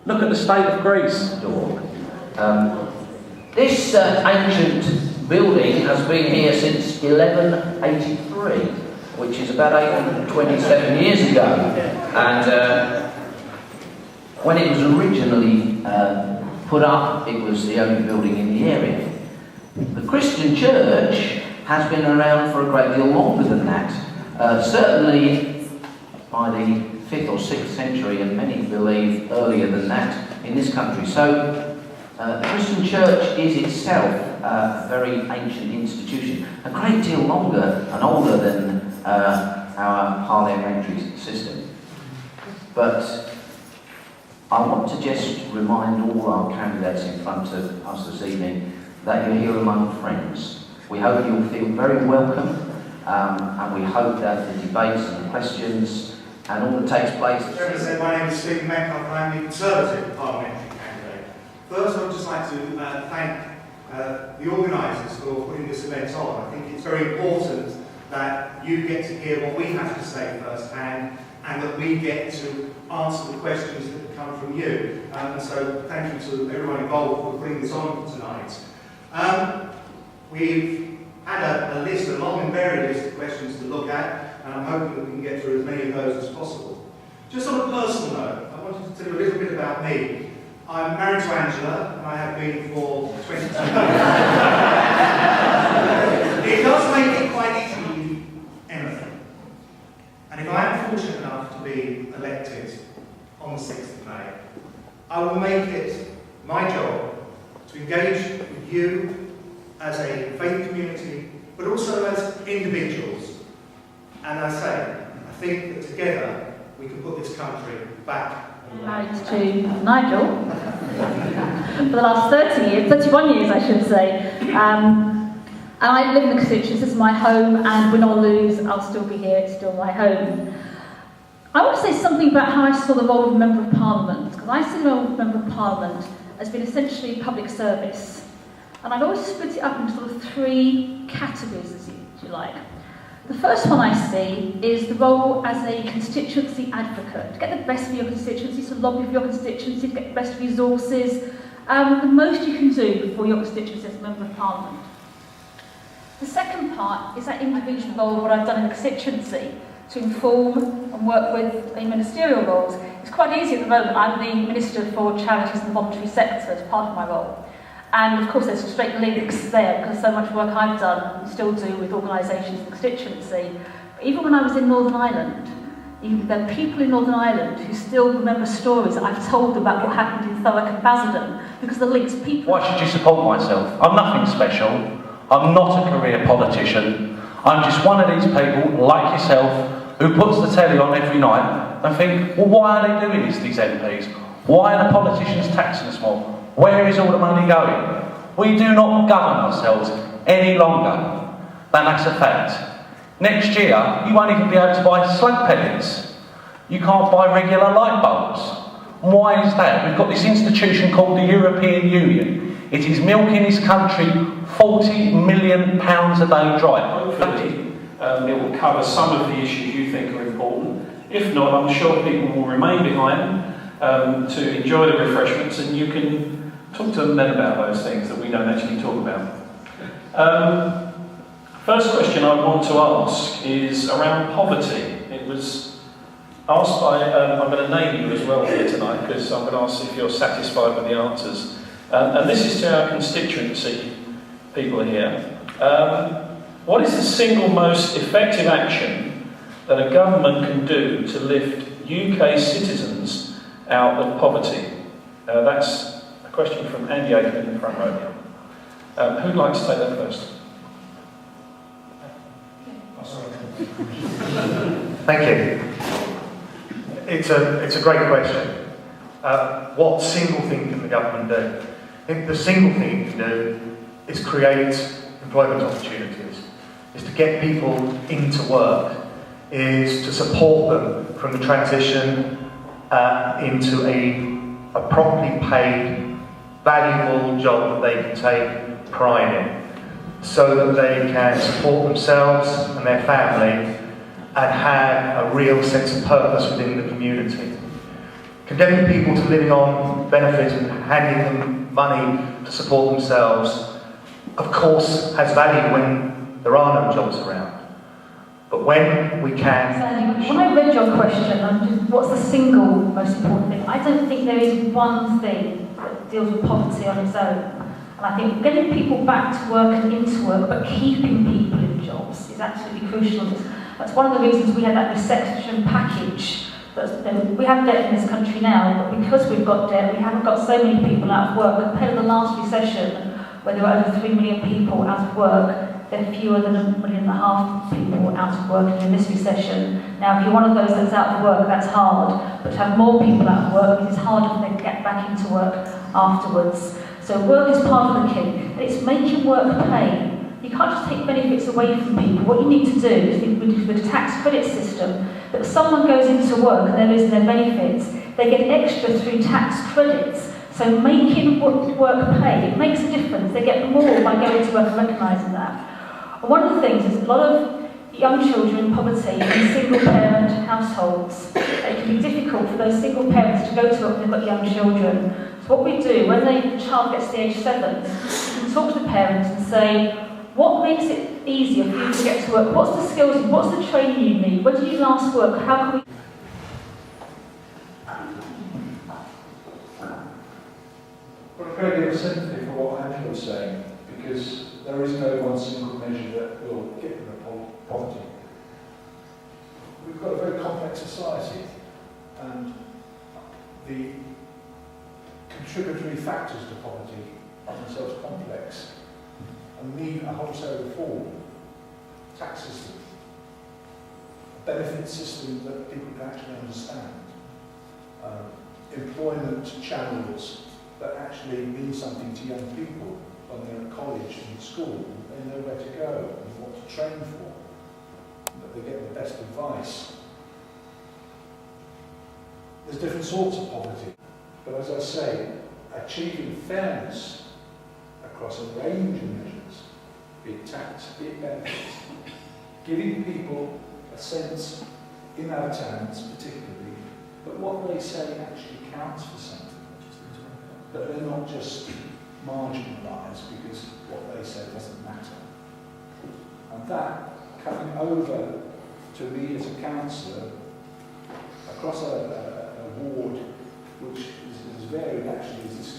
Look at the state of Greece. This ancient building has been here since 1183, which is about 827 years ago. And when it was originally put up, it was the only building in the area. The Christian church has been around for a great deal longer than that. Certainly by the 5th or 6th century, and many believe earlier than that in this country. So the Christian church is itself a very ancient institution, a great deal longer and older than our parliamentary system. But I want to just remind all our candidates in front of us this evening that you're here among friends. We hope you'll feel very welcome, and we hope that the debates and the questions and all that takes place. My name is Stephen Metcalfe, and I'm the Conservative parliamentary candidate. First, I would just like to thank the organisers for putting this event on. I think it's very important that you get to hear what we have to say firsthand, and that we get to answer the questions that come from you. And so thank you to everyone involved for putting this on tonight. We've had a list, a long and varied list of questions to look at, and I'm hoping that we can get through as many of those as possible. Just on a personal note, I wanted to tell you a little bit about me. I'm married to Angela, and I have been for 22 years. It does make it quite easy to do anything. And if I am fortunate enough to be elected on the 6th of May, I will make it my job to engage with you as a faith community, but also as individuals. And I think that together we can put this country back. Married to Nigel for the last 31 years I should say. And I live in the constituency, this is my home, and win or lose, I'll still be here, it's still my home. I want to say something about how I saw the role of a Member of Parliament, because I see the role of a Member of Parliament as being essentially public service. And I've always split it up into sort of 3 categories, as you like. The first one I see is the role as a constituency advocate, to get the best for your constituency, to lobby for your constituency, to get the best resources, the most you can do for your constituency as a Member of Parliament. The second part is that individual role, what I've done in the constituency, to inform and work with in ministerial roles. It's quite easy at the moment. I'm the Minister for Charities and the Voluntary Sector as part of my role. And of course there's straight links there because so much work I've done and still do with organisations in the constituency. But even when I was in Northern Ireland, there are people in Northern Ireland who still remember stories that I've told about what happened in Thurrock and Basildon because the links people... Why should you support myself? I'm nothing special. I'm not a career politician. I'm just one of these people, like yourself, who puts the telly on every night and think, well, why are they doing this, these MPs? Why are the politicians taxing us more? Where is all the money going? We do not govern ourselves any longer. And that's a fact. Next year, you won't even be able to buy slug pellets. You can't buy regular light bulbs. Why is that? We've got this institution called the European Union. It is milking this country £40 million a day dry. Hopefully, it will cover some of the issues you think are important. If not, I'm sure people will remain behind to enjoy the refreshments, and you can talk to them then about those things that we don't actually talk about. First question I want to ask is around poverty. It was asked by, I'm going to name you as well here tonight because I'm going to ask if you're satisfied with the answers. And this is to our constituency people here. What is the single most effective action that a government can do to lift UK citizens out of poverty? That's a question from Andy Aiken in the front row. Who'd like to take that first? Thank you. It's a great question. What single thing can the government do? I think the single thing it can do is create employment opportunities, is to get people into work, is to support them from the transition into a properly paid, valuable job that they can take pride in, so that they can support themselves and their family and have a real sense of purpose within the community. Condemning people to living on benefits and handing them money to support themselves, of course, has value when there are no jobs around. But when we can... Sandy, when I read your question, what's the single most important thing? I don't think there is one thing that deals with poverty on its own. And I think getting people back to work and into work, but keeping people in jobs is absolutely crucial. That's one of the reasons we had that recession package. We have debt in this country now, but because we've got debt, we haven't got so many people out of work. Compared to the last recession, where there were over 3 million people out of work, there are fewer than 1.5 million people out of work in this recession. Now, if you're one of those that's out of work, that's hard, but to have more people out of work, it is harder for them to get back into work afterwards. So work is part of the key, and it's making work pay. You can't just take benefits away from people. What you need to do is with a tax credit system, that if someone goes into work and they're losing their benefits, they get extra through tax credits. So making work pay, it makes a difference. They get more by going to work and recognising that. And one of the things is a lot of young children in poverty in single-parent households. It can be difficult for those single parents to go to work when they've got young children. So what we do, when the child gets to age 7, we can talk to the parents and say, what makes it easier for you to get to work? What's the skills, what's the training you need? When did you last work? How can we... Well, a great deal of sympathy for what Angela's saying, because there is no one single measure that will get rid of poverty. We've got a very complex society, and the contributory factors to poverty are themselves complex and need a wholesale reform. Tax system, a benefit system that people can actually understand, employment channels that actually mean something to young people when they're at college and school. They know where to go and what to train for, that they get the best advice. There's different sorts of poverty, but as I say, achieving fairness across a range of measures, be it tax, be it benefits, giving people a sense, in our towns particularly, that what they say actually counts for something, that they're not just marginalised because what they say doesn't matter. And that, coming over to me as a councillor, across a ward which is as varied actually as this